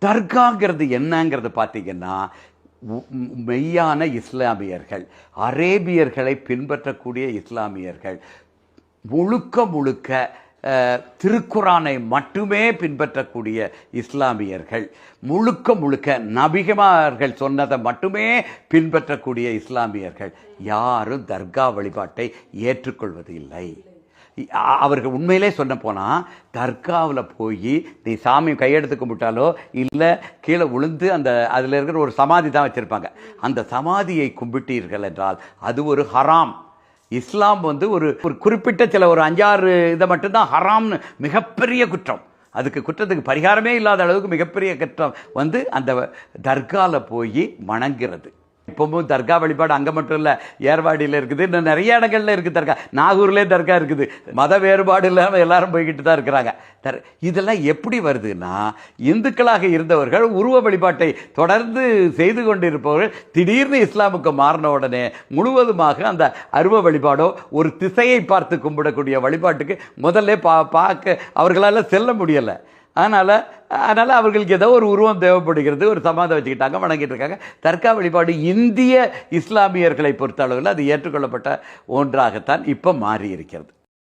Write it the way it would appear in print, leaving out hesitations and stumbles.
தர்காங்கிறது என்னங்கிறது பார்த்தீங்கன்னா, மெய்யான இஸ்லாமியர்கள், அரேபியர்களை பின்பற்றக்கூடிய இஸ்லாமியர்கள், முழுக்க முழுக்க திருக்குரானை மட்டுமே பின்பற்றக்கூடிய இஸ்லாமியர்கள், முழுக்க முழுக்க நபிகமார்கள் சொன்னதை மட்டுமே பின்பற்றக்கூடிய இஸ்லாமியர்கள் யாரும் தர்கா வழிபாட்டை ஏற்றுக்கொள்வது இல்லை. அவர்கள் உண்மையிலே சொன்ன போனால், தர்காவில் போய் நீ சாமி கையெடுத்து கும்பிட்டாலோ இல்லை கீழே விழுந்து அந்த அதில் இருக்கிற ஒரு சமாதி தான் வச்சுருப்பாங்க, அந்த சமாதியை கும்பிட்டீர்கள் என்றால் அது ஒரு ஹராம். இஸ்லாம் ஒரு குறிப்பிட்ட சில ஒரு 5-6 இதை மட்டும்தான் ஹராம்னு, மிகப்பெரிய குற்றம். அதுக்கு குற்றத்துக்கு பரிகாரமே இல்லாத அளவுக்கு மிகப்பெரிய குற்றம் அந்த தர்காவில் போய் வணங்குறது. இப்போவும் தர்கா வழிபாடு அங்கே மட்டும் இல்லை, ஏர்வாடியில் இருக்குது, இன்னும் நிறைய இடங்கள்ல இருக்குது தர்கா. நாகூர்லேயே தர்கா இருக்குது. மத வேறுபாடு இல்லாமல் எல்லாரும் போய்கிட்டு தான் இருக்கிறாங்க. இதெல்லாம் எப்படி வருதுன்னா, இந்துக்களாக இருந்தவர்கள் உருவ வழிபாட்டை தொடர்ந்து செய்து கொண்டிருப்பவர்கள் திடீர்னு இஸ்லாமுக்கு மாறின உடனே முழுவதுமாக அந்த அருவ வழிபாடோ ஒரு திசையை பார்த்து கும்பிடக்கூடிய வழிபாட்டுக்கு முதல்ல பார்க்க அவர்களால் செல்ல முடியலை. அதனால் அவர்களுக்கு ஏதோ ஒரு உருவம் தேவைப்படுகிறது, ஒரு சமாதம் வச்சுக்கிட்டாங்க, வணங்கிட்டு இருக்காங்க. தர்கா வழிபாடு இந்திய இஸ்லாமியர்களை பொறுத்த அளவில் அது ஏற்றுக்கொள்ளப்பட்ட ஒன்றாகத்தான் இப்போ மாறி இருக்கிறது.